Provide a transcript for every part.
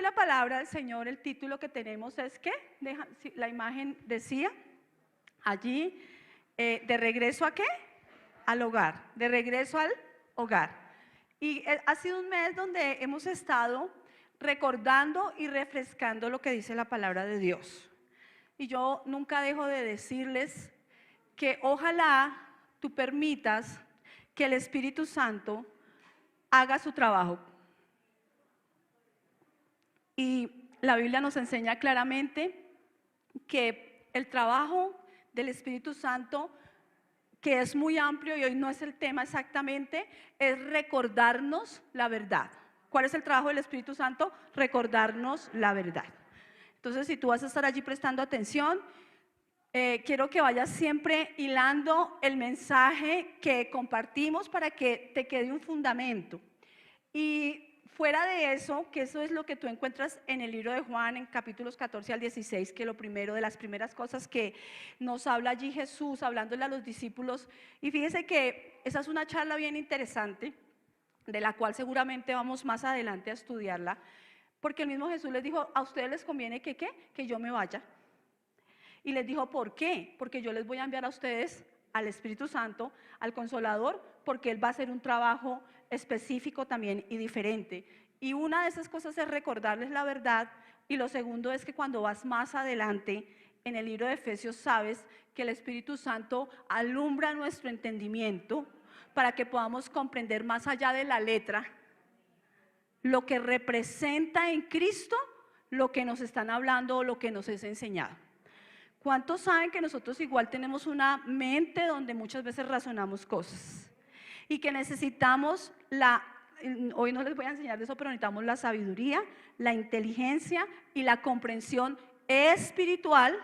la palabra del Señor, el título que tenemos es ¿qué? La imagen decía allí, ¿de regreso a qué? Al hogar, de regreso al hogar. Y ha sido un mes donde hemos estado recordando y refrescando lo que dice la palabra de Dios. Y yo nunca dejo de decirles que ojalá tú permitas que el Espíritu Santo haga su trabajo. Y la Biblia nos enseña claramente que el trabajo del Espíritu Santo, que es muy amplio y hoy no es el tema exactamente, es recordarnos la verdad. ¿Cuál es el trabajo del Espíritu Santo? Recordarnos la verdad. Entonces, si tú vas a estar allí prestando atención, quiero que vayas siempre hilando el mensaje que compartimos para que te quede un fundamento. Y fuera de eso, que eso es lo que tú encuentras en el libro de Juan, en capítulos 14 al 16, que lo primero, de las primeras cosas que nos habla allí Jesús, hablándole a los discípulos. Y fíjese que esa es una charla bien interesante, de la cual seguramente vamos más adelante a estudiarla, porque el mismo Jesús les dijo, a ustedes les conviene que yo me vaya. Y les dijo, ¿por qué? Porque yo les voy a enviar a ustedes al Espíritu Santo, al Consolador, porque Él va a hacer un trabajo específico también y diferente. Y una de esas cosas es recordarles la verdad, y lo segundo es que cuando vas más adelante en el libro de Efesios sabes que el Espíritu Santo alumbra nuestro entendimiento para que podamos comprender más allá de la letra lo que representa en Cristo lo que nos están hablando o lo que nos es enseñado. ¿Cuántos saben que nosotros igual tenemos una mente donde muchas veces razonamos cosas? Y que necesitamos hoy no les voy a enseñar de eso, pero necesitamos la sabiduría, la inteligencia y la comprensión espiritual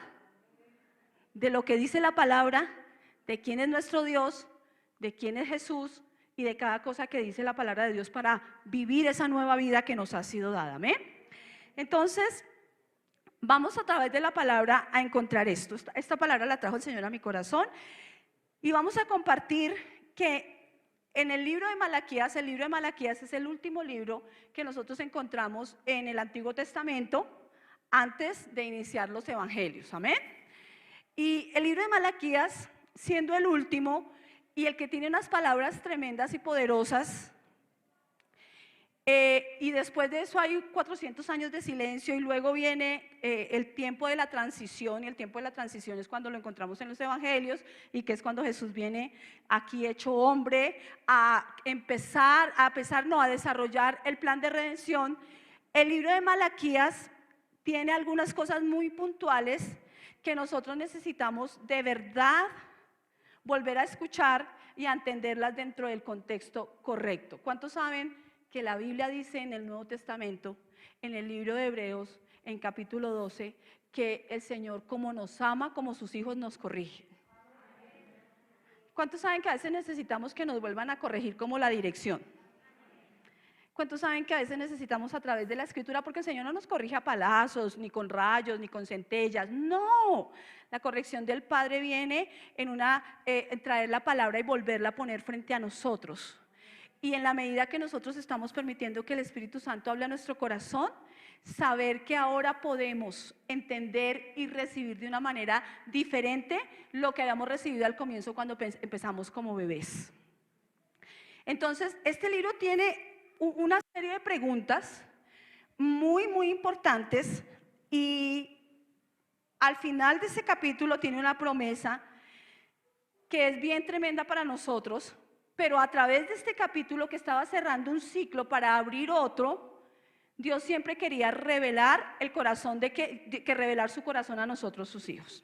de lo que dice la palabra, de quién es nuestro Dios, de quién es Jesús y de cada cosa que dice la palabra de Dios para vivir esa nueva vida que nos ha sido dada. ¿Amén? Entonces, vamos a través de la palabra a encontrar esto. Esta palabra la trajo el Señor a mi corazón y vamos a compartir que en el libro de Malaquías es el último libro que nosotros encontramos en el Antiguo Testamento antes de iniciar los evangelios. Amén. Y el libro de Malaquías, siendo el último y el que tiene unas palabras tremendas y poderosas, y después de eso hay 400 años de silencio y luego viene el tiempo de la transición, y el tiempo de la transición es cuando lo encontramos en los evangelios y que es cuando Jesús viene aquí hecho hombre a desarrollar el plan de redención. El libro de Malaquías tiene algunas cosas muy puntuales que nosotros necesitamos de verdad volver a escuchar y a entenderlas dentro del contexto correcto. ¿Cuántos saben que la Biblia dice en el Nuevo Testamento, en el libro de Hebreos, en capítulo 12, que el Señor como nos ama, como sus hijos nos corrige? ¿Cuántos saben que a veces necesitamos que nos vuelvan a corregir como la dirección? ¿Cuántos saben que a veces necesitamos a través de la Escritura? Porque el Señor no nos corrige a palazos, ni con rayos, ni con centellas. No, la corrección del Padre viene en traer la palabra y volverla a poner frente a nosotros. Y en la medida que nosotros estamos permitiendo que el Espíritu Santo hable a nuestro corazón, saber que ahora podemos entender y recibir de una manera diferente lo que habíamos recibido al comienzo cuando empezamos como bebés. Entonces, este libro tiene una serie de preguntas muy, muy importantes, y al final de ese capítulo tiene una promesa que es bien tremenda para nosotros. Pero a través de este capítulo que estaba cerrando un ciclo para abrir otro, Dios siempre quería revelar el corazón que revelar su corazón a nosotros, sus hijos.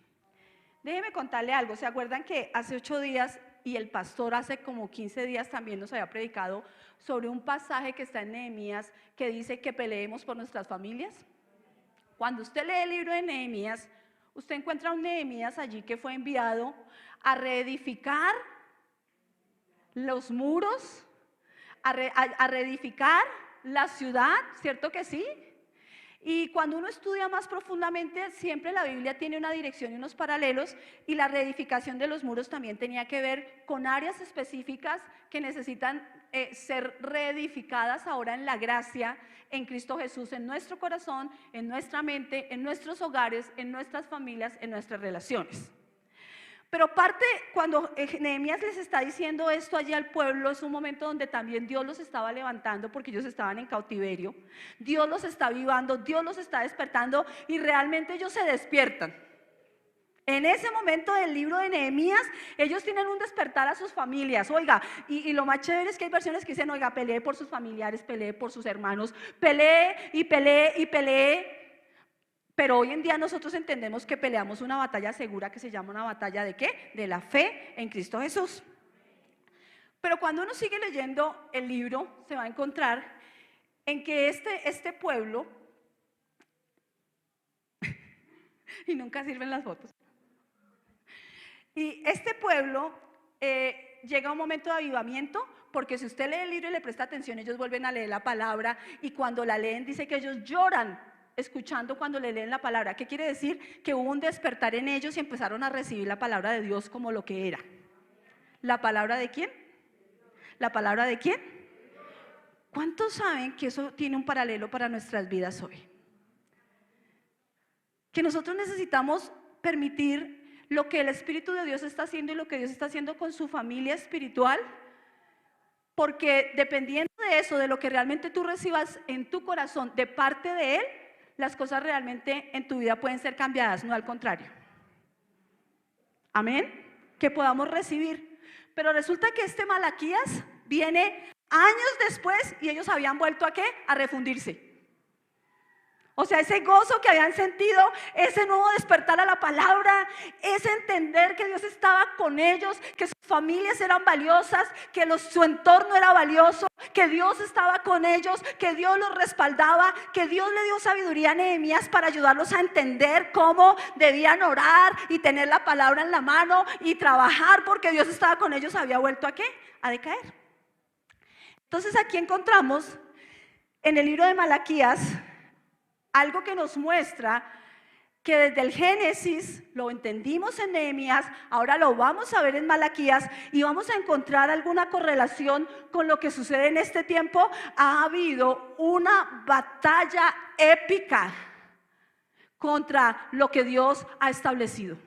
Déjeme contarle algo. ¿Se acuerdan que hace 8 días y el pastor hace como 15 días también nos había predicado sobre un pasaje que está en Nehemías que dice que peleemos por nuestras familias? Cuando usted lee el libro de Nehemías, usted encuentra un Nehemías allí que fue enviado a reedificar los muros, a reedificar la ciudad, ¿cierto que sí? Y cuando uno estudia más profundamente, siempre la Biblia tiene una dirección y unos paralelos, y la reedificación de los muros también tenía que ver con áreas específicas que necesitan ser reedificadas ahora en la gracia, en Cristo Jesús, en nuestro corazón, en nuestra mente, en nuestros hogares, en nuestras familias, en nuestras relaciones. Pero parte, cuando Nehemías les está diciendo esto allí al pueblo, es un momento donde también Dios los estaba levantando, porque ellos estaban en cautiverio. Dios los está avivando, Dios los está despertando, y realmente ellos se despiertan. En ese momento del libro de Nehemías, ellos tienen un despertar a sus familias. Oiga, y lo más chévere es que hay versiones que dicen, oiga, pelee por sus familiares, pelee por sus hermanos, pelee y pelee y pelee. Pero hoy en día nosotros entendemos que peleamos una batalla segura que se llama una batalla ¿de qué? De la fe en Cristo Jesús. Pero cuando uno sigue leyendo el libro, se va a encontrar en que este pueblo, y nunca sirven las fotos, y este pueblo llega a un momento de avivamiento, porque si usted lee el libro y le presta atención, ellos vuelven a leer la palabra, y cuando la leen dice que ellos lloran escuchando cuando le leen la palabra. ¿Qué quiere decir? Que hubo un despertar en ellos y empezaron a recibir la palabra de Dios como lo que era. ¿La palabra de quién? ¿La palabra de quién? ¿Cuántos saben que eso tiene un paralelo para nuestras vidas hoy? Que nosotros necesitamos permitir lo que el Espíritu de Dios está haciendo y lo que Dios está haciendo con su familia espiritual, porque dependiendo de eso, de lo que realmente tú recibas en tu corazón de parte de Él, las cosas realmente en tu vida pueden ser cambiadas, no al contrario. Amén. Que podamos recibir. Pero resulta que este Malaquías viene años después y ellos habían vuelto ¿a qué? A refundirse. O sea, ese gozo que habían sentido, ese nuevo despertar a la palabra, ese entender que Dios estaba con ellos, que sus familias eran valiosas, que su entorno era valioso, que Dios estaba con ellos, que Dios los respaldaba, que Dios le dio sabiduría a Nehemías para ayudarlos a entender cómo debían orar y tener la palabra en la mano y trabajar, porque Dios estaba con ellos. Había vuelto ¿a qué? A decaer. Entonces aquí encontramos en el libro de Malaquías algo que nos muestra que desde el Génesis lo entendimos en Nehemías, ahora lo vamos a ver en Malaquías, y vamos a encontrar alguna correlación con lo que sucede en este tiempo. Ha habido una batalla épica contra lo que Dios ha establecido.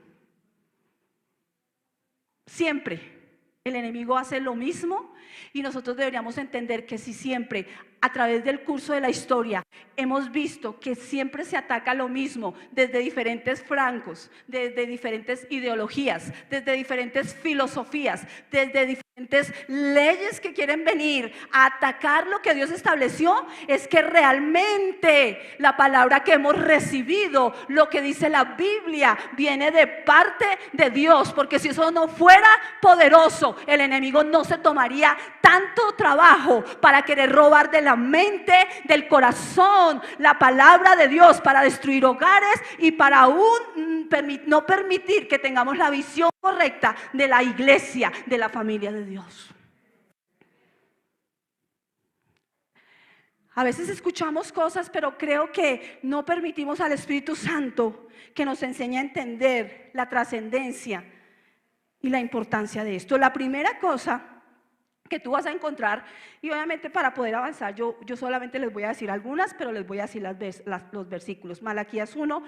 Siempre el enemigo hace lo mismo, y nosotros deberíamos entender que si siempre a través del curso de la historia hemos visto que siempre se ataca lo mismo desde diferentes flancos, desde diferentes ideologías, desde diferentes filosofías, desde diferentes leyes que quieren venir a atacar lo que Dios estableció, es que realmente la palabra que hemos recibido, lo que dice la Biblia, viene de parte de Dios, porque si eso no fuera poderoso, el enemigo no se tomaría tanto trabajo para querer robar de la mente, del corazón, la palabra de Dios, para destruir hogares y para aún no permitir que tengamos la visión correcta de la iglesia, de la familia de Dios. A veces escuchamos cosas, pero creo que no permitimos al Espíritu Santo que nos enseñe a entender la trascendencia y la importancia de esto. La primera cosa que tú vas a encontrar, y obviamente para poder avanzar yo solamente les voy a decir algunas, pero les voy a decir los versículos. Malaquías 1,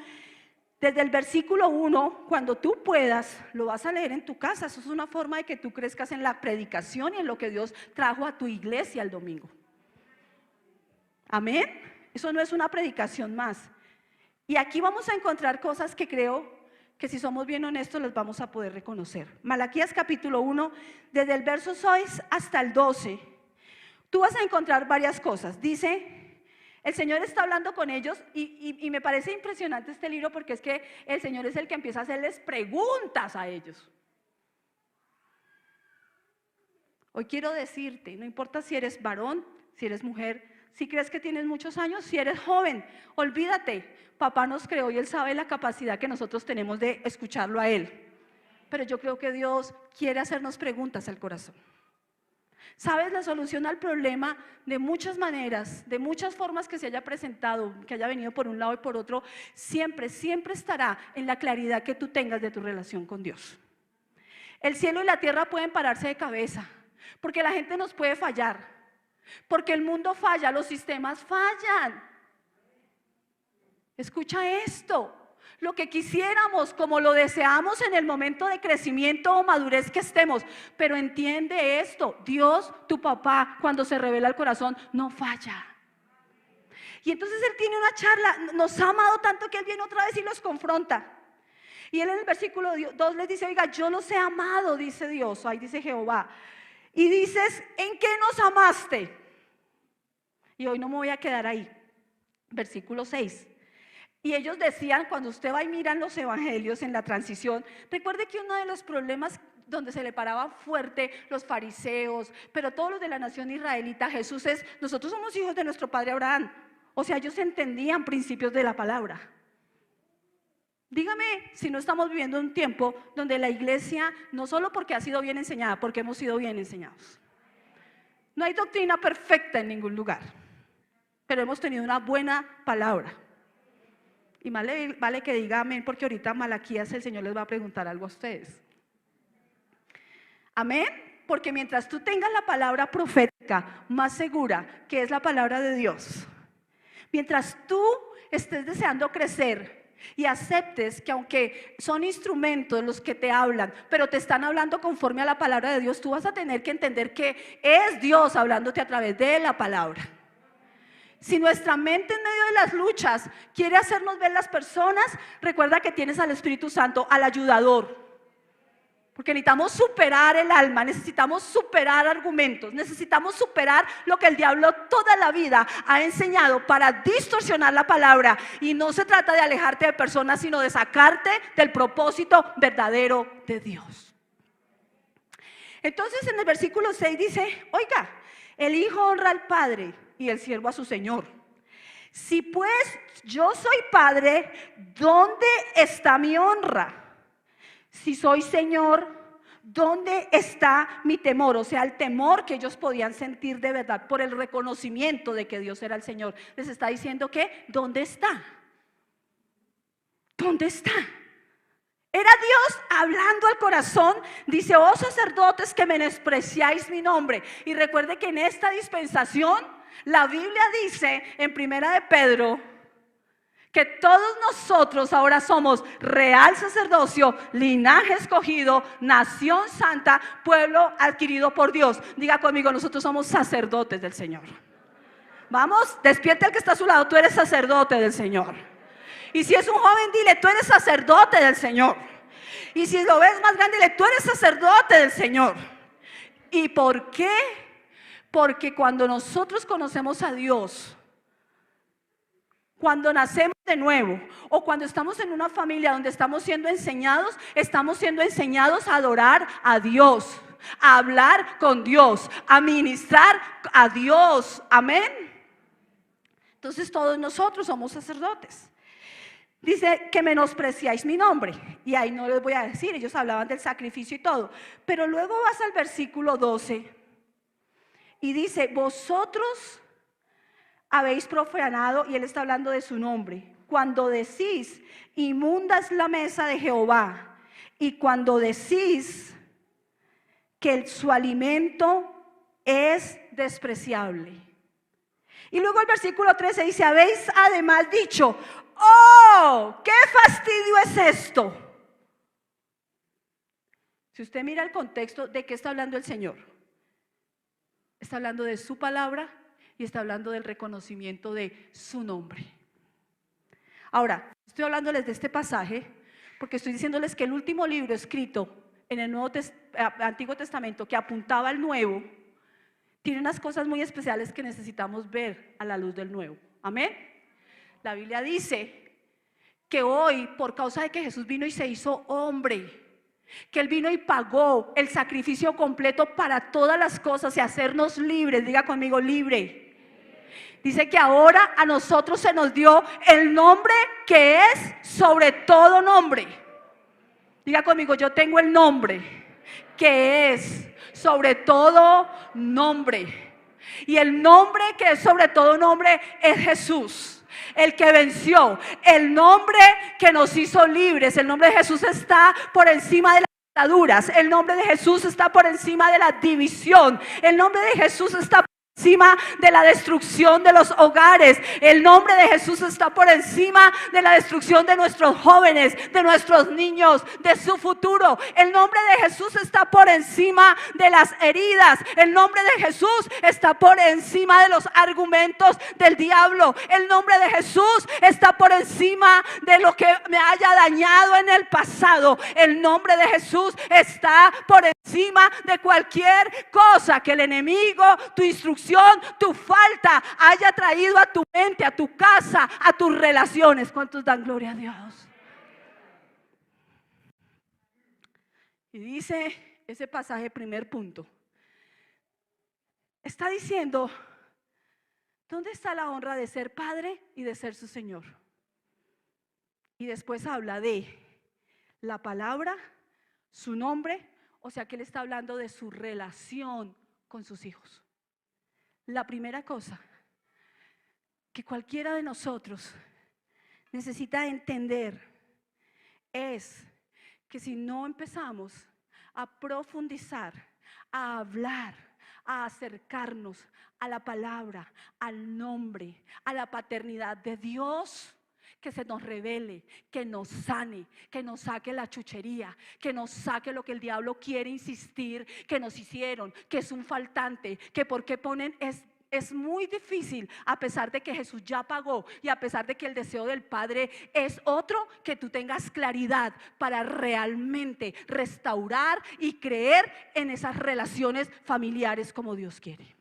desde el versículo 1, cuando tú puedas, lo vas a leer en tu casa. Eso es una forma de que tú crezcas en la predicación y en lo que Dios trajo a tu iglesia el domingo. Amén. Eso no es una predicación más. Y aquí vamos a encontrar cosas que creo que si somos bien honestos las vamos a poder reconocer. Malaquías capítulo 1, desde el verso 6 hasta el 12, tú vas a encontrar varias cosas. Dice, el Señor está hablando con ellos, y me parece impresionante este libro, porque es que el Señor es el que empieza a hacerles preguntas a ellos. Hoy quiero decirte, no importa si eres varón, si eres mujer, si crees que tienes muchos años, si eres joven, olvídate. Papá nos creó y Él sabe la capacidad que nosotros tenemos de escucharlo a Él. Pero yo creo que Dios quiere hacernos preguntas al corazón. ¿Sabes? La solución al problema de muchas maneras, de muchas formas que se haya presentado, que haya venido por un lado y por otro, siempre, siempre estará en la claridad que tú tengas de tu relación con Dios. El cielo y la tierra pueden pararse de cabeza, porque la gente nos puede fallar, porque el mundo falla, los sistemas fallan. Escucha esto. Lo que quisiéramos, como lo deseamos en el momento de crecimiento o madurez que estemos, pero entiende esto: Dios, tu papá, cuando se revela el corazón, no falla. Y entonces Él tiene una charla, nos ha amado tanto que Él viene otra vez y los confronta. Y Él en el versículo 2 les dice: oiga, yo los he amado, dice Dios, ahí dice Jehová. Y dices: ¿en qué nos amaste? Y hoy no me voy a quedar ahí. Versículo 6. Y ellos decían, cuando usted va y miran los evangelios en la transición, recuerde que uno de los problemas donde se le paraba fuerte los fariseos, pero todos los de la nación israelita, Jesús es: nosotros somos hijos de nuestro padre Abraham. O sea, ellos entendían principios de la palabra. Dígame si no estamos viviendo un tiempo donde la iglesia, no solo porque ha sido bien enseñada, porque hemos sido bien enseñados. No hay doctrina perfecta en ningún lugar, pero hemos tenido una buena palabra. Y vale que diga amén, porque ahorita Malaquías el Señor les va a preguntar algo a ustedes. Amén, porque mientras tú tengas la palabra profética más segura, que es la palabra de Dios, mientras tú estés deseando crecer y aceptes que aunque son instrumentos los que te hablan, pero te están hablando conforme a la palabra de Dios, tú vas a tener que entender que es Dios hablándote a través de la palabra. Si nuestra mente en medio de las luchas quiere hacernos ver las personas, recuerda que tienes al Espíritu Santo, al ayudador. Porque necesitamos superar el alma, necesitamos superar argumentos, necesitamos superar lo que el diablo toda la vida ha enseñado para distorsionar la palabra. Y no se trata de alejarte de personas, sino de sacarte del propósito verdadero de Dios. Entonces en el versículo 6 dice: oiga, el hijo honra al padre y el siervo a su señor. Si pues yo soy padre, ¿dónde está mi honra? Si soy señor, ¿dónde está mi temor? O sea, el temor que ellos podían sentir de verdad por el reconocimiento de que Dios era el Señor. Les está diciendo que, ¿dónde está? ¿Dónde está? Era Dios hablando al corazón. Dice: oh sacerdotes que menospreciáis mi nombre. Y recuerde que en esta dispensación la Biblia dice en Primera de Pedro que todos nosotros ahora somos real sacerdocio, linaje escogido, nación santa, pueblo adquirido por Dios. Diga conmigo: nosotros somos sacerdotes del Señor. Vamos, despierte al que está a su lado: tú eres sacerdote del Señor. Y si es un joven, dile: tú eres sacerdote del Señor. Y si lo ves más grande, dile: tú eres sacerdote del Señor. ¿Y por qué? Porque cuando nosotros conocemos a Dios, cuando nacemos de nuevo, o cuando estamos en una familia donde estamos siendo enseñados a adorar a Dios, a hablar con Dios, a ministrar a Dios. Amén. Entonces todos nosotros somos sacerdotes. Dice que menospreciáis mi nombre. Y ahí no les voy a decir, ellos hablaban del sacrificio y todo. Pero luego vas al versículo 12 y dice: vosotros habéis profanado, y él está hablando de su nombre, cuando decís: inmunda es la mesa de Jehová, y cuando decís que su alimento es despreciable. Y luego el versículo 13 dice: habéis además dicho: ¡oh, qué fastidio es esto! Si usted mira el contexto, ¿de qué está hablando el Señor? Está hablando de su palabra y está hablando del reconocimiento de su nombre. Ahora, estoy hablándoles de este pasaje porque estoy diciéndoles que el último libro escrito en el Antiguo Testamento, que apuntaba al Nuevo, tiene unas cosas muy especiales que necesitamos ver a la luz del Nuevo. Amén. La Biblia dice que hoy, por causa de que Jesús vino y se hizo hombre, que Él vino y pagó el sacrificio completo para todas las cosas y hacernos libres. Diga conmigo: libre. Dice que ahora a nosotros se nos dio el nombre que es sobre todo nombre. Diga conmigo: yo tengo el nombre que es sobre todo nombre. Y el nombre que es sobre todo nombre es Jesús, el que venció, el nombre que nos hizo libres. El nombre de Jesús está por encima de las ataduras, el nombre de Jesús está por encima de la división, el nombre de Jesús está por encima de la destrucción de los hogares. El nombre de Jesús está por encima de la destrucción de nuestros jóvenes, de nuestros niños, de su futuro. El nombre de Jesús está por encima de las heridas. El nombre de Jesús está por encima de los argumentos del diablo. El nombre de Jesús está por encima de lo que me haya dañado en el pasado. El nombre de Jesús está por encima de cualquier cosa que el enemigo, tu instrucción, tu falta haya traído a tu mente, a tu casa, a tus relaciones. ¿Cuántos dan gloria a Dios? Y dice ese pasaje, primer punto, está diciendo: ¿dónde está la honra de ser padre y de ser su Señor? Y después habla de la palabra, su nombre, o sea que él está hablando de su relación con sus hijos. La primera cosa que cualquiera de nosotros necesita entender es que si no empezamos a profundizar, a hablar, a acercarnos a la palabra, al nombre, a la paternidad de Dios, que se nos revele, que nos sane, que nos saque la chuchería, que nos saque lo que el diablo quiere insistir que nos hicieron, que es un faltante, que por qué ponen es muy difícil, a pesar de que Jesús ya pagó y a pesar de que el deseo del Padre es otro, que tú tengas claridad para realmente restaurar y creer en esas relaciones familiares como Dios quiere.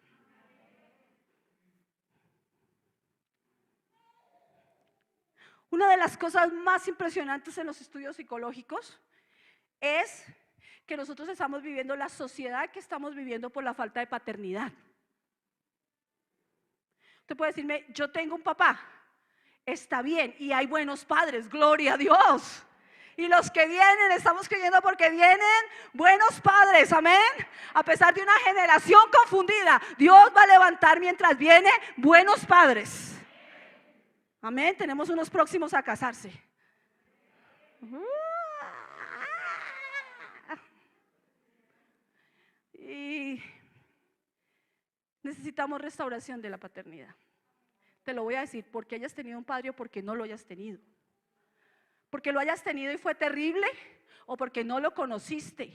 Una de las cosas más impresionantes en los estudios psicológicos es que nosotros estamos viviendo la sociedad que estamos viviendo por la falta de paternidad. Usted puede decirme: yo tengo un papá, está bien, y hay buenos padres, gloria a Dios. Y los que vienen, estamos creyendo porque vienen buenos padres, amén. A pesar de una generación confundida, Dios va a levantar mientras viene buenos padres. Amén, tenemos unos próximos a casarse. Y necesitamos restauración de la paternidad. Te lo voy a decir, porque hayas tenido un padre o porque no lo hayas tenido. Porque lo hayas tenido y fue terrible, o porque no lo conociste.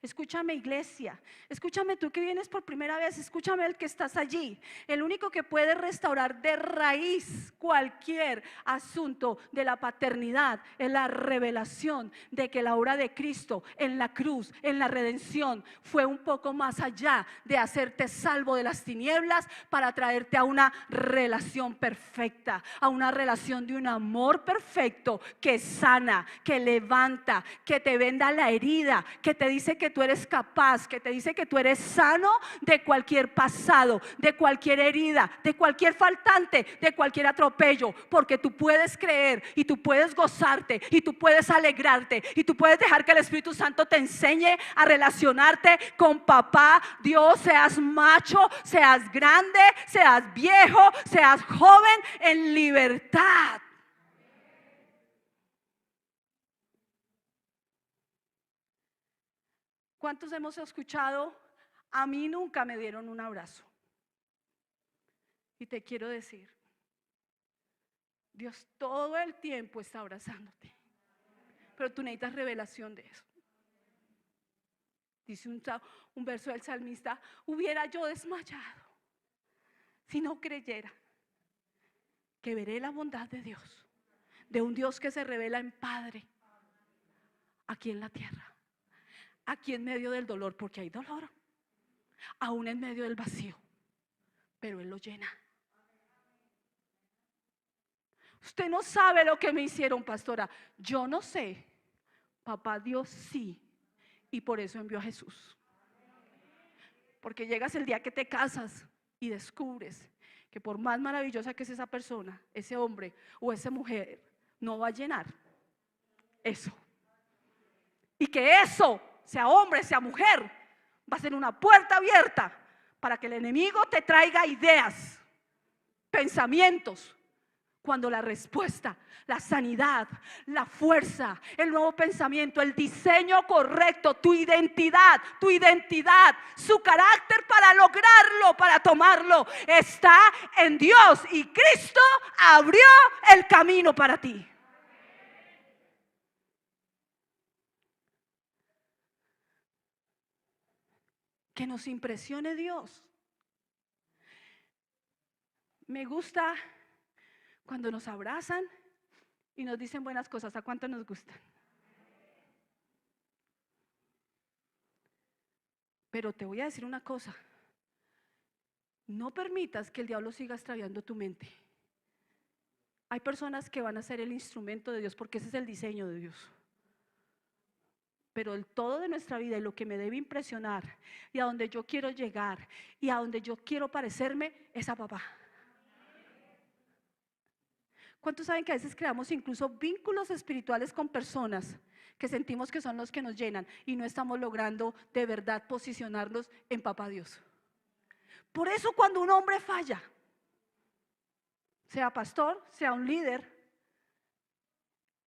Escúchame, iglesia, escúchame tú que vienes por primera vez, escúchame el que estás allí. El único que puede restaurar de raíz cualquier asunto de la paternidad es la revelación de que la obra de Cristo en la cruz, en la redención, fue un poco más allá de hacerte salvo de las tinieblas para traerte a una relación perfecta, a una relación de un amor perfecto que sana, que levanta, que te venda la herida, que te dice que tú eres capaz, que te dice que tú eres sano de cualquier pasado, de cualquier herida, de cualquier faltante, de cualquier atropello, porque tú puedes creer y tú puedes gozarte y tú puedes alegrarte y tú puedes dejar que el Espíritu Santo te enseñe a relacionarte con papá Dios. Seas macho, seas grande, seas viejo, seas joven, en libertad. ¿Cuántos hemos escuchado: a mí nunca me dieron un abrazo? Y te quiero decir, Dios todo el tiempo está abrazándote, pero tú necesitas revelación de eso. Dice un verso del salmista: hubiera yo desmayado si no creyera que veré la bondad de Dios, de un Dios que se revela en Padre aquí en la tierra. Aquí en medio del dolor, porque hay dolor, aún en medio del vacío, pero Él lo llena. Usted no sabe lo que me hicieron, pastora. Yo no sé, papá Dios sí, y por eso envió a Jesús. Porque llegas el día que te casas y descubres que por más maravillosa que es esa persona, ese hombre o esa mujer, no va a llenar eso. Y que eso, sea hombre, sea mujer, Va a ser una puerta abierta para que el enemigo te traiga ideas, pensamientos, cuando la respuesta, la sanidad, la fuerza, el nuevo pensamiento, el diseño correcto, tu identidad, su carácter para lograrlo, para tomarlo, está en Dios, y Cristo abrió el camino para ti. Que nos impresione Dios. Me gusta cuando nos abrazan y nos dicen buenas cosas. ¿A cuánto nos gustan? Pero te voy a decir una cosa: no permitas que el diablo siga extraviando tu mente. Hay personas que van a ser el instrumento de Dios, porque ese es el diseño de Dios. Pero el todo de nuestra vida y lo que me debe impresionar, y a donde yo quiero llegar, y a donde yo quiero parecerme, es a papá. ¿Cuántos saben que a veces creamos incluso vínculos espirituales con personas que sentimos que son los que nos llenan, y no estamos logrando de verdad posicionarnos en papá Dios? Por eso cuando un hombre falla, sea pastor, sea un líder,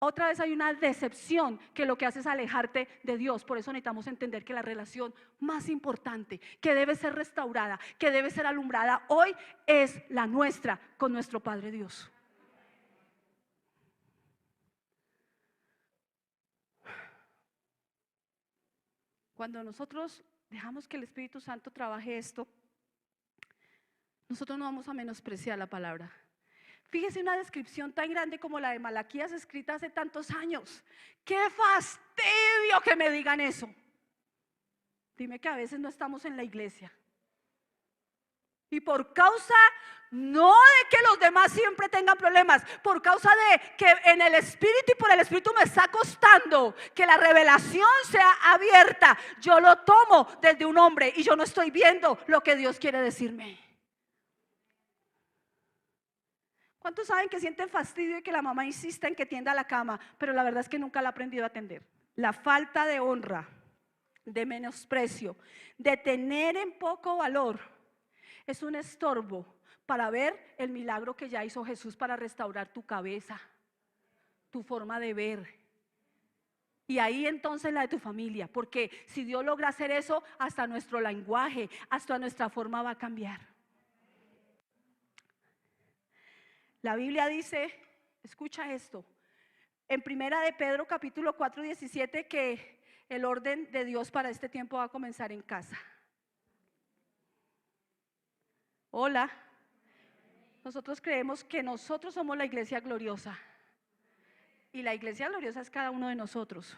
otra vez hay una decepción que lo que hace es alejarte de Dios. Por eso necesitamos entender que la relación más importante, que debe ser restaurada, que debe ser alumbrada hoy, es la nuestra con nuestro Padre Dios. Cuando nosotros dejamos que el Espíritu Santo trabaje esto, nosotros no vamos a menospreciar la palabra. Fíjese, una descripción tan grande como la de Malaquías, escrita hace tantos años. ¡Qué fastidio que me digan eso! Dime que a veces no estamos en la iglesia, y por causa no de que los demás siempre tengan problemas, por causa de que en el Espíritu y por el Espíritu me está costando que la revelación sea abierta, yo lo tomo desde un hombre y yo no estoy viendo lo que Dios quiere decirme. ¿Cuántos saben que sienten fastidio y que la mamá insiste en que tienda la cama, pero la verdad es que nunca la ha aprendido a atender? La falta de honra, de menosprecio, de tener en poco valor, es un estorbo para ver el milagro que ya hizo Jesús para restaurar tu cabeza, tu forma de ver, y ahí entonces la de tu familia. Porque si Dios logra hacer eso, hasta nuestro lenguaje, hasta nuestra forma va a cambiar. La Biblia dice, escucha esto, en Primera de Pedro capítulo 4, 17, que el orden de Dios para este tiempo va a comenzar en casa. Hola. Nosotros creemos que nosotros somos la iglesia gloriosa, y la iglesia gloriosa es cada uno de nosotros.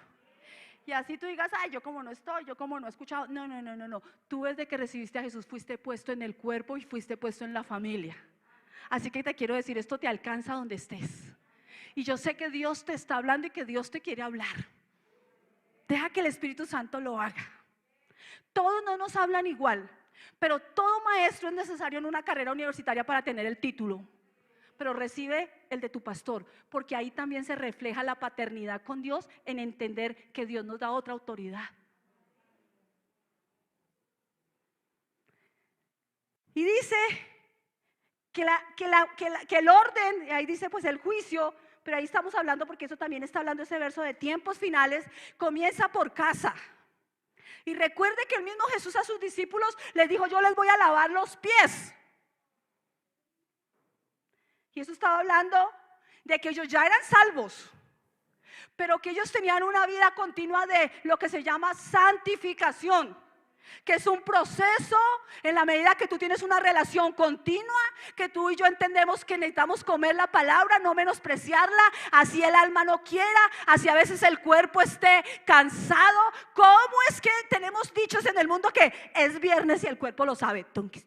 Y así tú digas, ay, yo como no estoy, yo como no he escuchado. No. Tú desde que recibiste a Jesús fuiste puesto en el cuerpo y fuiste puesto en la familia. Así que te quiero decir, esto te alcanza donde estés. Y yo sé que Dios te está hablando y que Dios te quiere hablar. Deja que el Espíritu Santo lo haga. Todos no nos hablan igual, pero todo maestro es necesario en una carrera universitaria para tener el título. Pero recibe el de tu pastor, porque ahí también se refleja la paternidad con Dios, en entender que Dios nos da otra autoridad. Y dice que el orden, ahí dice pues el juicio, pero ahí estamos hablando, porque eso también está hablando ese verso de tiempos finales, comienza por casa. Y recuerde que el mismo Jesús a sus discípulos les dijo, yo les voy a lavar los pies. Y eso estaba hablando de que ellos ya eran salvos, pero que ellos tenían una vida continua de lo que se llama santificación, que es un proceso en la medida que tú tienes una relación continua, que tú y yo entendemos que necesitamos comer la palabra, no menospreciarla, así el alma no quiera, así a veces el cuerpo esté cansado. ¿Cómo es que tenemos dichos en el mundo que es viernes y el cuerpo lo sabe? Tonquis.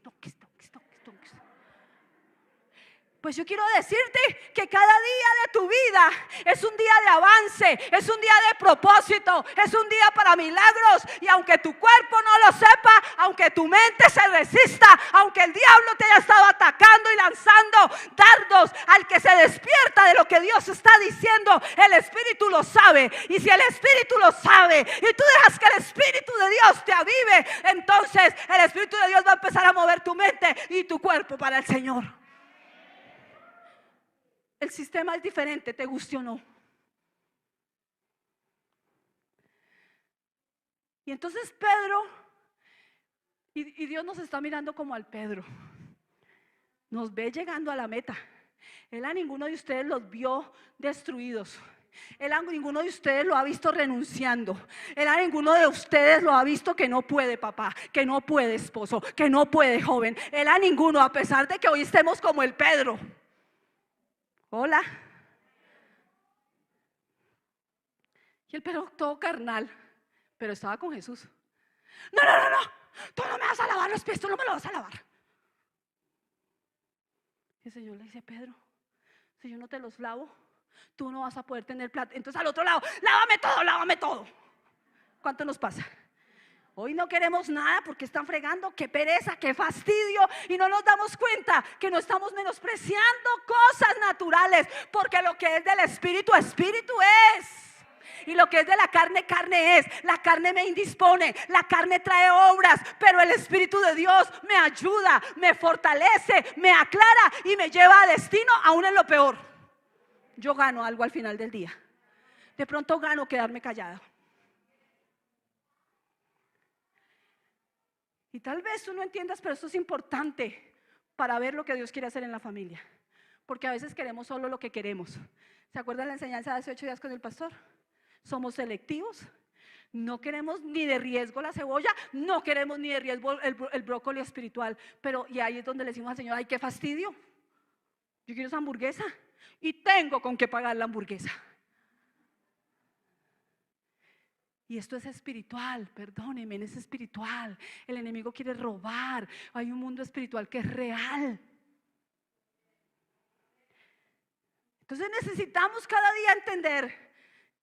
Pues yo quiero decirte que cada día de tu vida es un día de avance, es un día de propósito, es un día para milagros. Y aunque tu cuerpo no lo sepa, aunque tu mente se resista, aunque el diablo te haya estado atacando y lanzando dardos, al que se despierta de lo que Dios está diciendo, el Espíritu lo sabe. Y si el Espíritu lo sabe y tú dejas que el Espíritu de Dios te avive, entonces el Espíritu de Dios va a empezar a mover tu mente y tu cuerpo para el Señor. El sistema es diferente, te guste o no. Y entonces Pedro, y Dios nos está mirando como al Pedro, nos ve llegando a la meta. Él a ninguno de ustedes los vio destruidos. Él a ninguno de ustedes lo ha visto renunciando. Él a ninguno de ustedes lo ha visto que no puede papá, que no puede esposo, que no puede joven. Él a ninguno, a pesar de que hoy estemos como el Pedro. Hola. Y el Pedro todo carnal, pero estaba con Jesús. No, tú no me vas a lavar los pies, tú no me los vas a lavar. Y el Señor le dice: Pedro, si yo no te los lavo, tú no vas a poder tener plata. Entonces al otro lado: lávame todo, lávame todo. ¿Cuánto nos pasa? Hoy no queremos nada porque están fregando, qué pereza, qué fastidio, y no nos damos cuenta que no estamos menospreciando cosas naturales, porque lo que es del Espíritu, Espíritu es. Y lo que es de la carne, carne es. La carne me indispone, la carne trae obras, pero el Espíritu de Dios me ayuda, me fortalece, me aclara y me lleva a destino, aún en lo peor. Yo gano algo al final del día. De pronto gano quedarme callado. Y tal vez tú no entiendas, pero esto es importante para ver lo que Dios quiere hacer en la familia. Porque a veces queremos solo lo que queremos. ¿Se acuerdan la enseñanza de hace 8 días con el pastor? Somos selectivos. No queremos ni de riesgo la cebolla, no queremos ni de riesgo el brócoli espiritual. Pero y ahí es donde le decimos al Señor: ay, qué fastidio. Yo quiero esa hamburguesa y tengo con qué pagar la hamburguesa. Y esto es espiritual, perdónenme, es espiritual. El enemigo quiere robar. Hay un mundo espiritual que es real. Entonces necesitamos cada día entender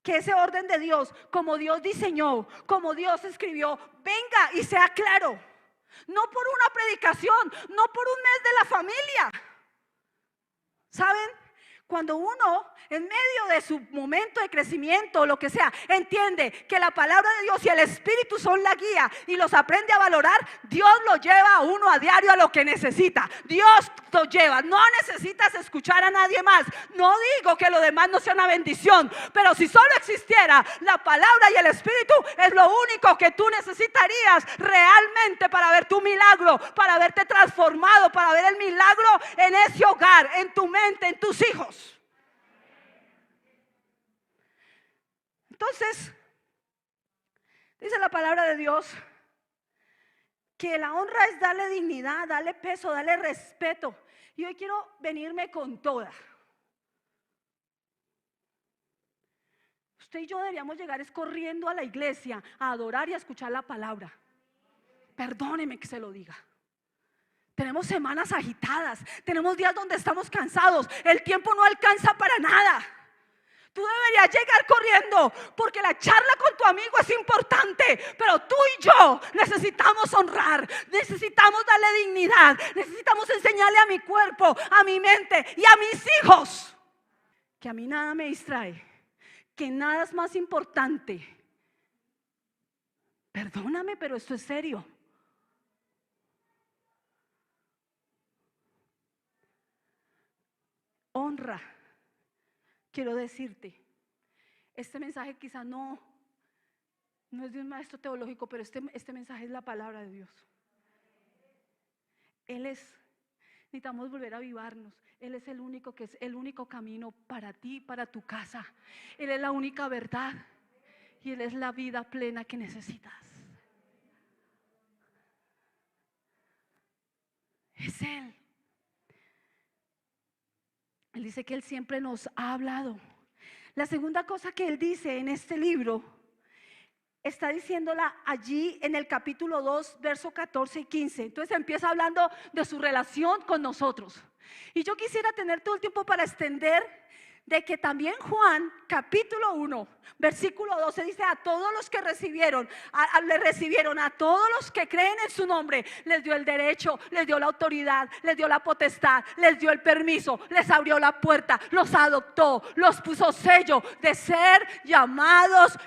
que ese orden de Dios, como Dios diseñó, como Dios escribió, venga y sea claro. No por una predicación, no por un mes de la familia. ¿Saben? Cuando uno, en medio de su momento de crecimiento o lo que sea, entiende que la palabra de Dios y el Espíritu son la guía y los aprende a valorar, Dios lo lleva a uno a diario a lo que necesita. Dios lo lleva. No necesitas escuchar a nadie más. No digo que lo demás no sea una bendición, pero si solo existiera la palabra y el Espíritu, es lo único que tú necesitarías realmente para ver tu milagro, para verte transformado, para ver el milagro en ese hogar, en tu mente, en tus hijos. Entonces, dice la palabra de Dios que la honra es darle dignidad, darle peso, darle respeto. Y hoy quiero venirme con toda. Usted y yo deberíamos llegar corriendo a la iglesia a adorar y a escuchar la palabra. Perdóneme que se lo diga. Tenemos semanas agitadas, tenemos días donde estamos cansados, el tiempo no alcanza para nada. Tú deberías llegar corriendo porque la charla con tu amigo es importante, pero tú y yo necesitamos honrar, necesitamos darle dignidad, necesitamos enseñarle a mi cuerpo, a mi mente y a mis hijos que a mí nada me distrae, que nada es más importante. Perdóname, pero esto es serio. Honra. Quiero decirte, este mensaje quizá no es de un maestro teológico, pero este mensaje es la palabra de Dios. Él es, necesitamos volver a avivarnos. Él es el único que es el único camino para ti, para tu casa. Él es la única verdad y Él es la vida plena que necesitas. Es Él. Él dice que Él siempre nos ha hablado. La segunda cosa que Él dice en este libro está diciéndola allí en el capítulo 2, verso 14 y 15. Entonces empieza hablando de su relación con nosotros. Y yo quisiera tener todo el tiempo para extender de que también Juan, capítulo 1, versículo 12, dice: a todos los que recibieron, le recibieron, a todos los que creen en su nombre, les dio el derecho, les dio la autoridad, les dio la potestad, les dio el permiso, les abrió la puerta, los adoptó, los puso sello de ser llamados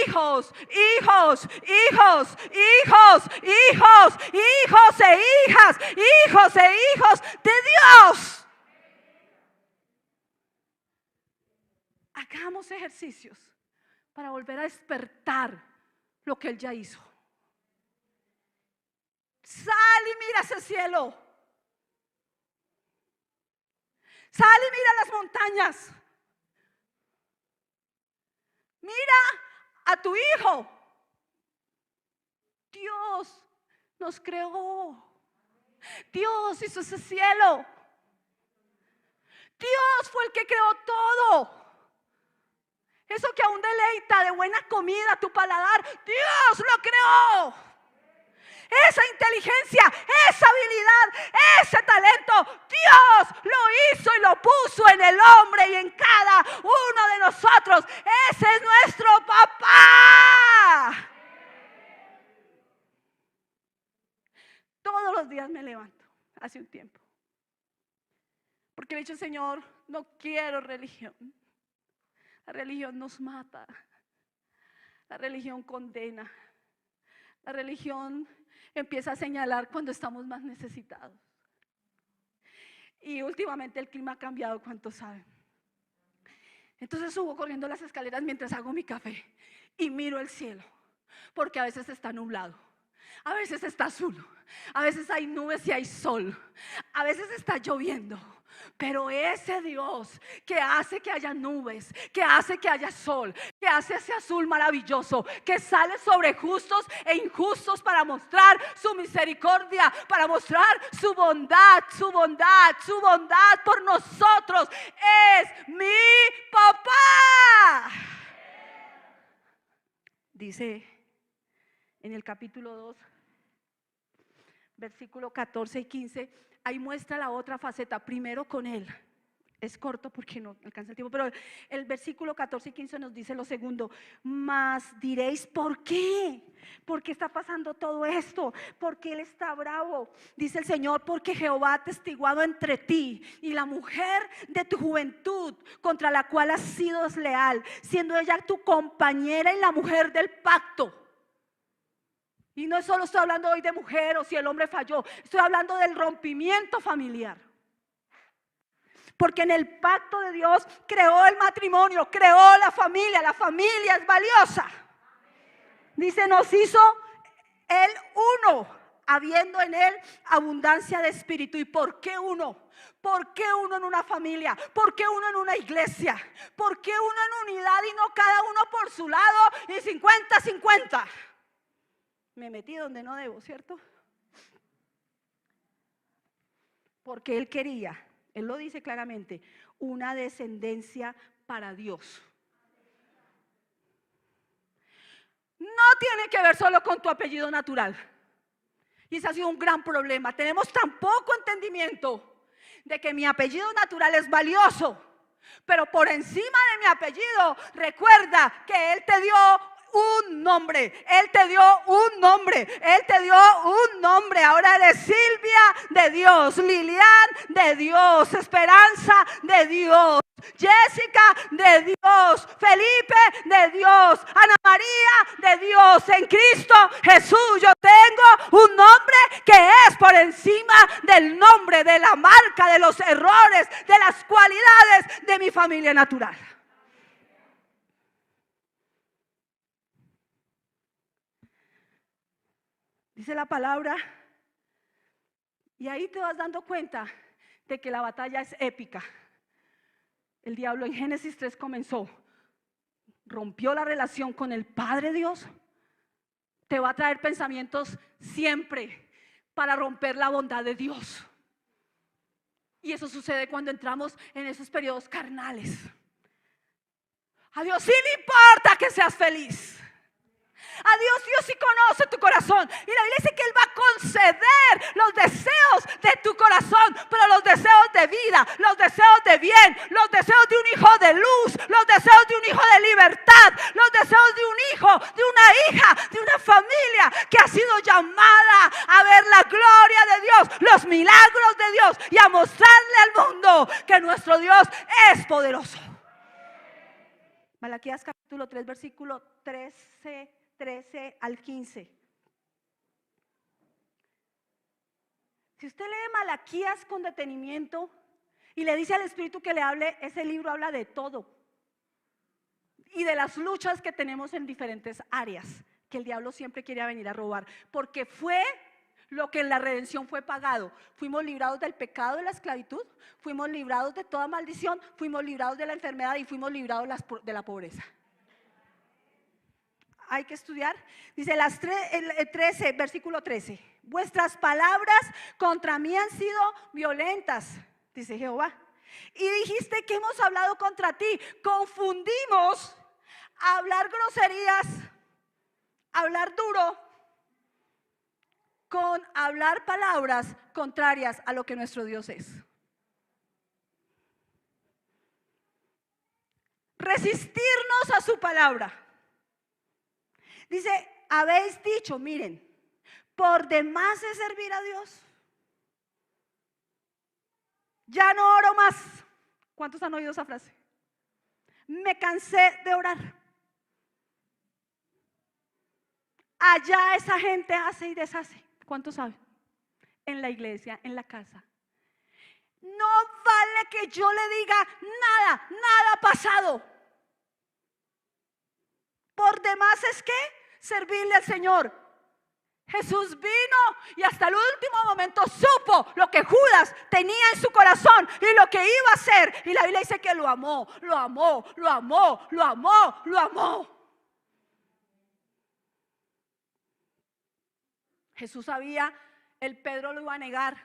hijos, hijos, hijos, hijos, hijos, hijos e hijas, hijos e hijos de Dios. Hagamos ejercicios para volver a despertar lo que Él ya hizo. Sal y mira ese cielo. Sal y mira las montañas. Mira a tu hijo. Dios nos creó. Dios hizo ese cielo. Dios fue el que creó todo. Eso que aún deleita de buena comida tu paladar, Dios lo creó. Esa inteligencia, esa habilidad, ese talento, Dios lo hizo y lo puso en el hombre y en cada uno de nosotros. Ese es nuestro papá. Todos los días me levanto, hace un tiempo, porque le he dicho: Señor, no quiero religión. La religión nos mata. La religión condena. La religión empieza a señalar cuando estamos más necesitados. Y últimamente el clima ha cambiado, ¿cuántos saben? Entonces subo corriendo las escaleras mientras hago mi café y miro el cielo, porque a veces está nublado, a veces está azul, a veces hay nubes y hay sol, a veces está lloviendo. Pero ese Dios que hace que haya nubes, que hace que haya sol, que hace ese azul maravilloso, que sale sobre justos e injustos para mostrar su misericordia, para mostrar su bondad, su bondad, su bondad por nosotros, es mi papá. Dice en el capítulo 2, versículo 14 y 15, ahí muestra la otra faceta, primero con Él. Es corto porque no alcanza el tiempo, pero el versículo 14 y 15 nos dice lo segundo: mas diréis, ¿por qué? ¿Por qué está pasando todo esto? ¿Por qué Él está bravo? Dice el Señor: porque Jehová ha testiguado entre ti y la mujer de tu juventud, contra la cual has sido desleal, siendo ella tu compañera y la mujer del pacto. Y no solo estoy hablando hoy de mujer o si el hombre falló, estoy hablando del rompimiento familiar. Porque en el pacto de Dios creó el matrimonio, creó la familia es valiosa. Dice: nos hizo Él uno, habiendo en Él abundancia de espíritu. ¿Y por qué uno? ¿Por qué uno en una familia? ¿Por qué uno en una iglesia? ¿Por qué uno en unidad y no cada uno por su lado y 50-50? Me metí donde no debo, ¿cierto? Porque Él quería, Él lo dice claramente, una descendencia para Dios. No tiene que ver solo con tu apellido natural. Y ese ha sido un gran problema. Tenemos tan poco entendimiento de que mi apellido natural es valioso, pero por encima de mi apellido, recuerda que Él te dio un nombre, Él te dio un nombre, Él te dio un nombre. Ahora eres Silvia de Dios, Lilian de Dios, Esperanza de Dios, Jessica de Dios, Felipe de Dios, Ana María de Dios. En Cristo Jesús yo tengo un nombre que es por encima del nombre, de la marca, de los errores, de las cualidades de mi familia natural. Dice la palabra, y ahí te vas dando cuenta de que la batalla es épica. El diablo en Génesis 3 comenzó, rompió la relación con el Padre Dios. Te va a traer pensamientos siempre para romper la bondad de Dios. Y eso sucede cuando entramos en esos periodos carnales. A Dios sí le importa que seas feliz. A Dios sí conoce tu corazón. Y la Biblia dice que Él va a conceder los deseos de tu corazón, pero los deseos de vida, los deseos de bien, los deseos de un hijo de luz, los deseos de un hijo de libertad, los deseos de un hijo, de una hija, de una familia que ha sido llamada a ver la gloria de Dios, los milagros de Dios y a mostrarle al mundo que nuestro Dios es poderoso. Malaquías capítulo 3, versículo 13 al 15. Si usted lee Malaquías con detenimiento y le dice al Espíritu que le hable, ese libro habla de todo y de las luchas que tenemos en diferentes áreas que el diablo siempre quiere venir a robar, porque fue lo que en la redención fue pagado. Fuimos librados del pecado, de la esclavitud, fuimos librados de toda maldición, fuimos librados de la enfermedad y fuimos librados de la pobreza. Hay que estudiar. Dice el 13, versículo 13. Vuestras palabras contra mí han sido violentas, dice Jehová. Y dijiste que hemos hablado contra ti. Confundimos hablar groserías, hablar duro, con hablar palabras contrarias a lo que nuestro Dios es. Resistirnos a su palabra. Dice, habéis dicho, miren, por demás es servir a Dios. Ya no oro más. ¿Cuántos han oído esa frase? Me cansé de orar. Allá esa gente hace y deshace. ¿Cuántos saben? En la iglesia, en la casa. No vale que yo le diga nada ha pasado. Por demás es que servirle al Señor. Jesús vino y hasta el último momento supo lo que Judas tenía en su corazón y lo que iba a hacer. Y la Biblia dice que lo amó, lo amó, lo amó, lo amó, lo amó. Jesús sabía, el Pedro lo iba a negar.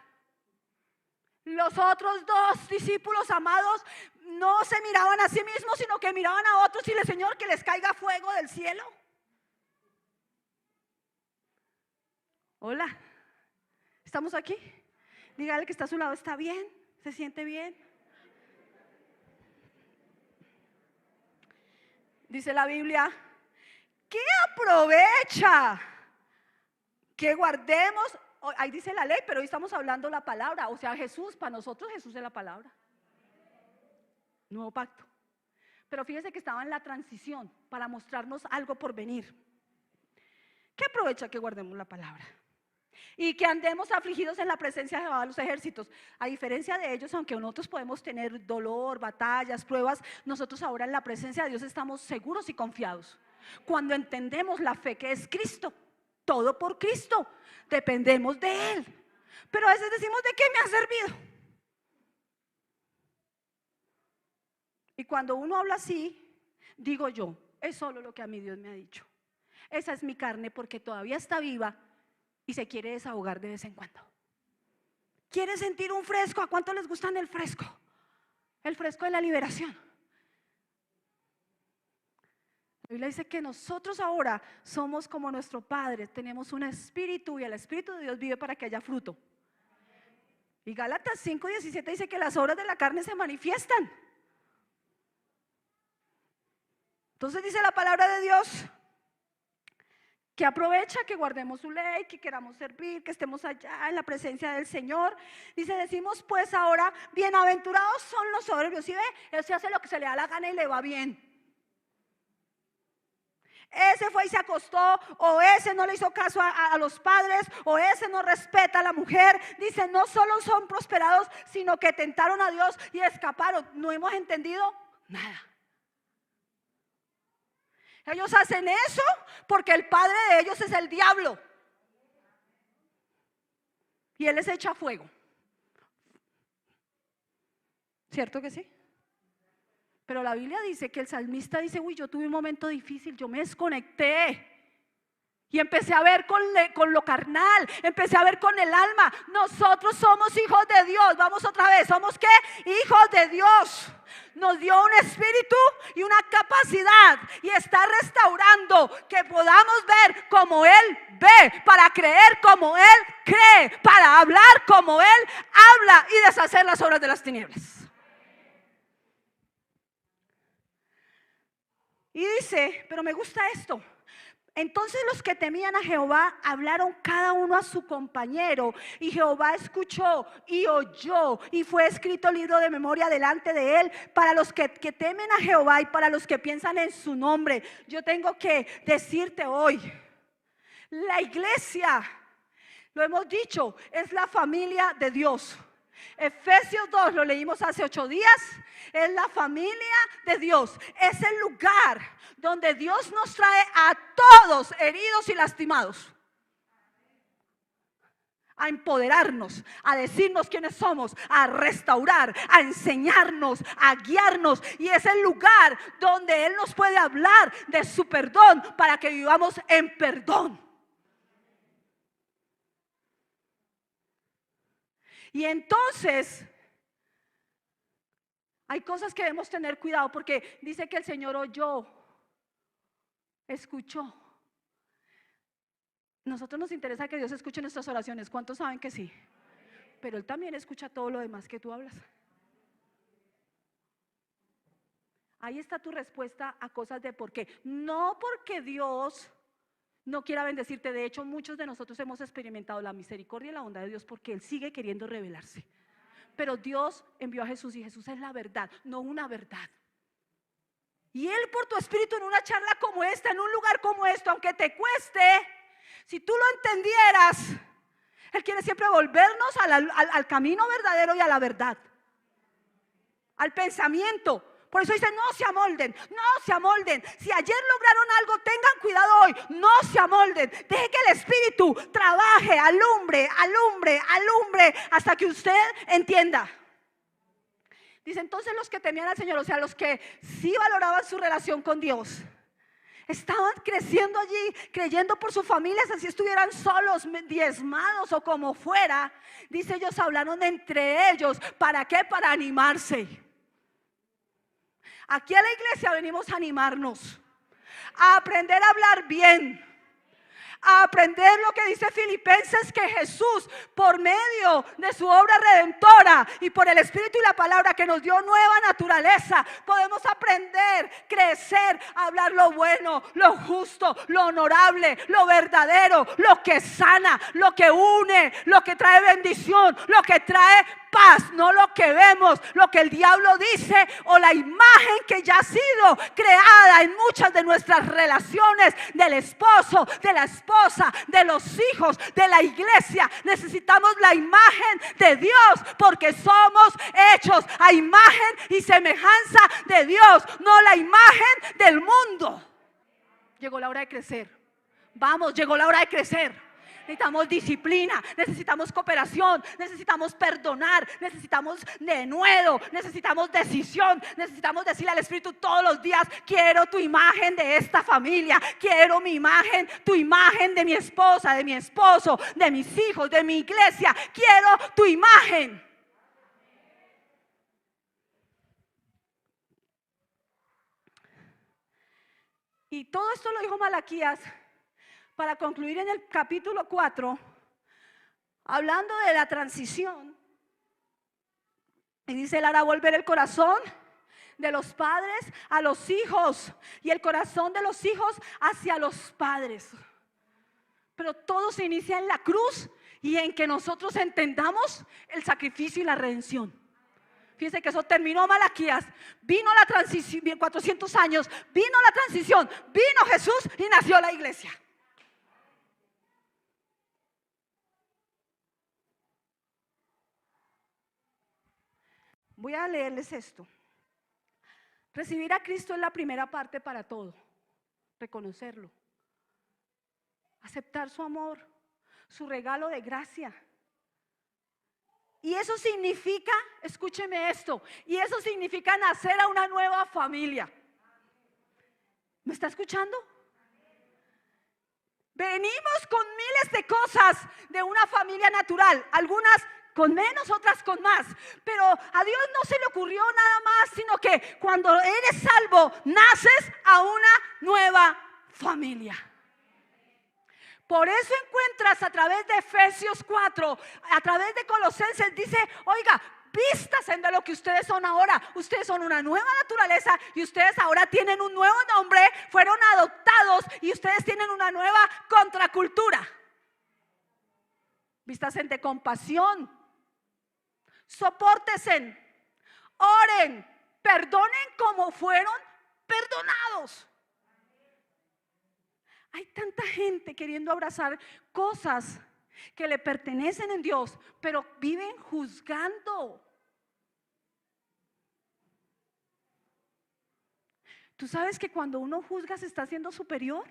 Los otros dos discípulos amados no se miraban a sí mismos, sino que miraban a otros y le Señor, que les caiga fuego del cielo. Hola, ¿estamos aquí? Dígale que está a su lado, ¿está bien? ¿Se siente bien? Dice la Biblia, ¿qué aprovecha que guardemos? Ahí dice la ley, pero hoy estamos hablando la palabra. O sea, Jesús, para nosotros Jesús es la palabra. Nuevo pacto. Pero fíjese que estaba en la transición para mostrarnos algo por venir. ¿Qué aprovecha que guardemos la palabra? Y que andemos afligidos en la presencia de Jehová de los ejércitos. A diferencia de ellos, aunque nosotros podemos tener dolor, batallas, pruebas, nosotros ahora en la presencia de Dios estamos seguros y confiados. Cuando entendemos la fe que es Cristo, todo por Cristo, dependemos de Él. Pero a veces decimos, ¿de qué me ha servido? Y cuando uno habla así, digo yo, es solo lo que a mí Dios me ha dicho. Esa es mi carne porque todavía está viva y se quiere desahogar de vez en cuando. ¿Quiere sentir un fresco? ¿A cuánto les gustan el fresco? El fresco de la liberación. La Biblia dice que nosotros ahora somos como nuestro Padre, tenemos un espíritu y el Espíritu de Dios vive para que haya fruto. Y Gálatas 5:17 dice que las obras de la carne se manifiestan. Entonces dice la palabra de Dios que aprovecha que guardemos su ley, que queramos servir, que estemos allá en la presencia del Señor. Dice, decimos pues ahora, bienaventurados son los soberbios. ¿Sí ve? Él se hace lo que se le da la gana y le va bien. Ese fue y se acostó, o ese no le hizo caso a los padres, o ese no respeta a la mujer. Dice, no solo son prosperados, sino que tentaron a Dios y escaparon. No hemos entendido nada. Ellos hacen eso porque el padre de ellos es el diablo. Y él les echa fuego. ¿Cierto que sí? Pero la Biblia dice que el salmista dice, uy, yo tuve un momento difícil, yo me desconecté. Y empecé a ver con lo carnal, empecé a ver con el alma. Nosotros somos hijos de Dios. Vamos otra vez, ¿somos qué? Hijos de Dios. Nos dio un espíritu y una capacidad y está restaurando que podamos ver como Él ve, para creer como Él cree, para hablar como Él habla y deshacer las obras de las tinieblas. Y dice, pero me gusta esto. Entonces los que temían a Jehová hablaron cada uno a su compañero, y Jehová escuchó y oyó, y fue escrito el libro de memoria delante de él para los que temen a Jehová y para los que piensan en su nombre. Yo tengo que decirte hoy, la iglesia, lo hemos dicho, es la familia de Dios. Efesios 2, lo leímos hace 8 días, es la familia de Dios, es el lugar donde Dios nos trae a todos heridos y lastimados a empoderarnos, a decirnos quiénes somos, a restaurar, a enseñarnos, a guiarnos, y es el lugar donde Él nos puede hablar de su perdón para que vivamos en perdón. Y entonces hay cosas que debemos tener cuidado, porque dice que el Señor oyó, escuchó. Nosotros nos interesa que Dios escuche nuestras oraciones. ¿Cuántos saben que sí? Pero Él también escucha todo lo demás que tú hablas. Ahí está tu respuesta a cosas de por qué. No porque Dios no quiera bendecirte. De hecho, muchos de nosotros hemos experimentado la misericordia y la bondad de Dios porque Él sigue queriendo revelarse. Pero Dios envió a Jesús y Jesús es la verdad, no una verdad. Y Él por tu espíritu en una charla como esta, en un lugar como esto, aunque te cueste, si tú lo entendieras, Él quiere siempre volvernos al camino verdadero y a la verdad, al pensamiento. Por eso dice, no se amolden, no se amolden. Si ayer lograron algo, tengan cuidado hoy, no se amolden. Deje que el Espíritu trabaje, alumbre, alumbre, alumbre, hasta que usted entienda. Dice, entonces los que temían al Señor, o sea, los que sí valoraban su relación con Dios, estaban creciendo allí, creyendo por sus familias, así estuvieran solos, diezmados o como fuera. Dice, ellos hablaron entre ellos, ¿para qué? Para animarse. Aquí a la iglesia venimos a animarnos, a aprender a hablar bien, a aprender lo que dice Filipenses, que Jesús por medio de su obra redentora y por el Espíritu y la palabra que nos dio nueva naturaleza, podemos aprender, crecer, hablar lo bueno, lo justo, lo honorable, lo verdadero, lo que sana, lo que une, lo que trae bendición, lo que trae paz, no lo que vemos, lo que el diablo dice o la imagen que ya ha sido creada en muchas de nuestras relaciones, del esposo, de la esposa, de los hijos, de la iglesia. Necesitamos la imagen de Dios porque somos hechos a imagen y semejanza de Dios, no la imagen del mundo. Llegó la hora de crecer. Vamos, llegó la hora de crecer. Necesitamos disciplina, necesitamos cooperación, necesitamos perdonar, necesitamos denuedo, necesitamos decisión, necesitamos decirle al Espíritu todos los días, quiero tu imagen de esta familia, quiero mi imagen, tu imagen de mi esposa, de mi esposo, de mis hijos, de mi iglesia, quiero tu imagen. Y todo esto lo dijo Malaquías para concluir en el capítulo 4, hablando de la transición. Y dice, Él hará volver el corazón de los padres a los hijos y el corazón de los hijos hacia los padres. Pero todo se inicia en la cruz y en que nosotros entendamos el sacrificio y la redención. Fíjense que eso terminó Malaquías, vino la transición, 400 años, vino la transición, vino Jesús y nació la iglesia. Voy a leerles esto. Recibir a Cristo es la primera parte para todo. Reconocerlo. Aceptar su amor, su regalo de gracia. Y eso significa, escúcheme esto, y eso significa nacer a una nueva familia. ¿Me está escuchando? Venimos con miles de cosas de una familia natural, algunas con menos, otras con más, pero a Dios no se le ocurrió nada más, sino que cuando eres salvo, naces a una nueva familia. Por eso encuentras a través de Efesios 4, a través de Colosenses, dice, oiga, vístanse de lo que ustedes son ahora. Ustedes son una nueva naturaleza y ustedes ahora tienen un nuevo nombre, fueron adoptados y ustedes tienen una nueva contracultura. Vístanse de compasión, sopórtense, oren, perdonen como fueron perdonados. Hay tanta gente queriendo abrazar cosas que le pertenecen en Dios, pero viven juzgando. ¿Tú sabes que cuando uno juzga se está haciendo superior?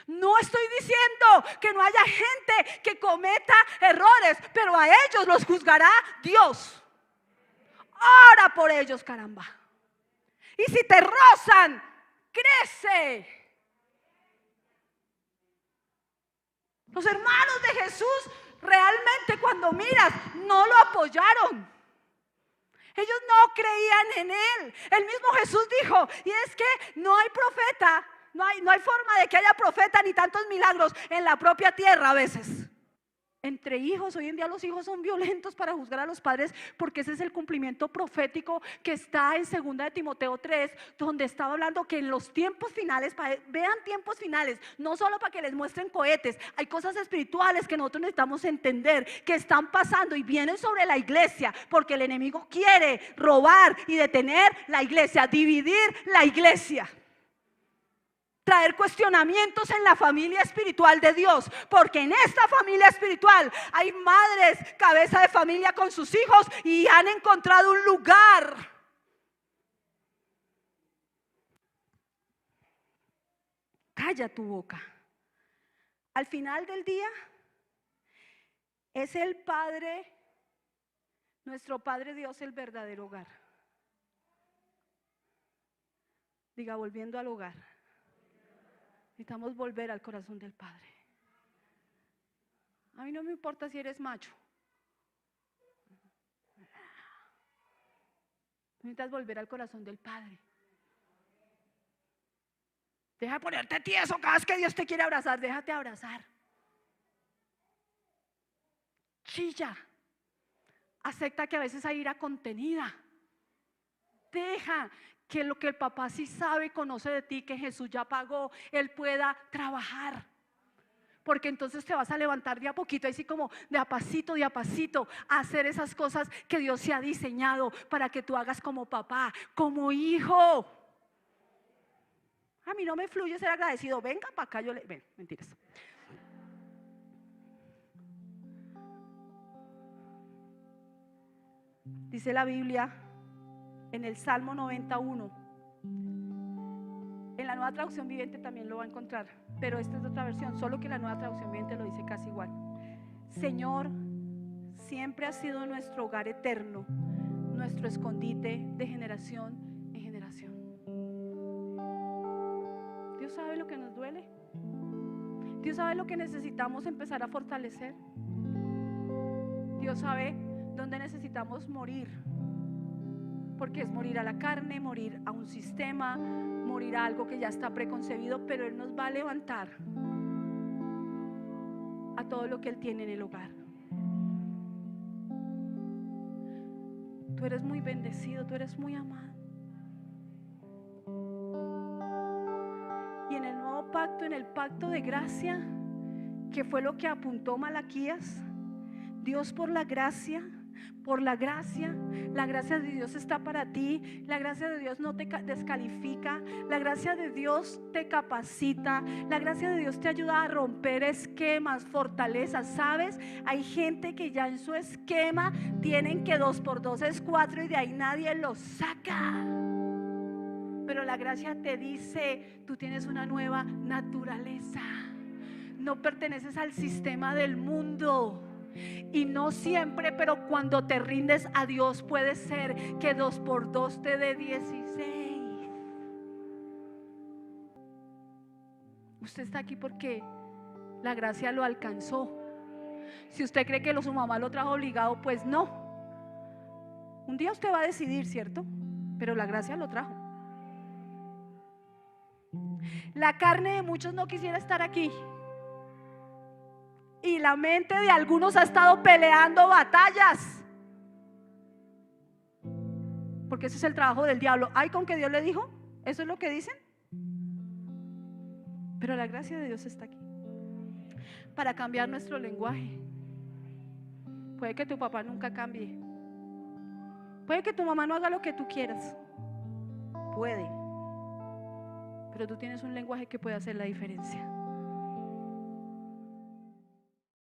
No estoy diciendo que no haya gente que cometa errores, pero a ellos los juzgará Dios. Ora por ellos, caramba. Y si te rozan, crece. Los hermanos de Jesús realmente cuando miras no lo apoyaron. Ellos no creían en Él. El mismo Jesús dijo, y es que no hay profeta, no hay forma de que haya profeta ni tantos milagros en la propia tierra a veces. Entre hijos, hoy en día los hijos son violentos para juzgar a los padres, porque ese es el cumplimiento profético que está en 2 de Timoteo 3, donde estaba hablando que en los tiempos finales, vean tiempos finales, no solo para que les muestren cohetes, hay cosas espirituales que nosotros necesitamos entender que están pasando y vienen sobre la iglesia, porque el enemigo quiere robar y detener la iglesia, dividir la iglesia, traer cuestionamientos en la familia espiritual de Dios, porque en esta familia espiritual hay madres, cabeza de familia con sus hijos y han encontrado un lugar. Calla tu boca. Al final del día es el Padre, nuestro Padre Dios, el verdadero hogar. Diga, volviendo al hogar. Necesitamos volver al corazón del Padre. A mí no me importa si eres macho. Necesitas volver al corazón del Padre. Deja de ponerte tieso cada vez que Dios te quiere abrazar. Déjate abrazar. Chilla. Acepta que a veces hay ira contenida. Deja que lo que el papá sí sabe y conoce de ti, que Jesús ya pagó, Él pueda trabajar. Porque entonces te vas a levantar de a poquito, así como de a pasito, a hacer esas cosas que Dios se ha diseñado para que tú hagas como papá, como hijo. A mí no me fluye ser agradecido. Venga para acá, ven, mentiras. Dice la Biblia en el Salmo 91. En la Nueva Traducción Viviente también lo va a encontrar, pero esta es otra versión, solo que la Nueva Traducción Viviente lo dice casi igual. Señor, siempre has sido nuestro hogar eterno, nuestro escondite de generación en generación. Dios sabe lo que nos duele. Dios sabe lo que necesitamos empezar a fortalecer. Dios sabe dónde necesitamos morir, porque es morir a la carne, morir a un sistema, morir a algo que ya está preconcebido, pero Él nos va a levantar a todo lo que Él tiene en el hogar. Tú eres muy bendecido, tú eres muy amado. Y en el nuevo pacto, en el pacto de gracia, que fue lo que apuntó Malaquías, Dios por la gracia, la gracia de Dios está para ti. La gracia de Dios no te descalifica. La gracia de Dios te capacita. La gracia de Dios te ayuda a romper esquemas, fortalezas. ¿Sabes? Hay gente que ya en su esquema tienen que 2 por 2 es 4 y de ahí nadie los saca. Pero la gracia te dice, tú tienes una nueva naturaleza. No perteneces al sistema del mundo. Y no siempre, pero cuando te rindes a Dios, puede ser que 2 por 2 te dé 16. Usted está aquí porque la gracia lo alcanzó. Si usted cree que su mamá lo trajo obligado, pues no. Un día usted va a decidir, ¿cierto? Pero la gracia lo trajo. La carne de muchos no quisiera estar aquí. Y la mente de algunos ha estado peleando batallas. Porque ese es el trabajo del diablo. ¿Ay, con que Dios le dijo? ¿Eso es lo que dicen? Pero la gracia de Dios está aquí para cambiar nuestro lenguaje. Puede que tu papá nunca cambie. Puede que tu mamá no haga lo que tú quieras. Puede. Pero tú tienes un lenguaje que puede hacer la diferencia.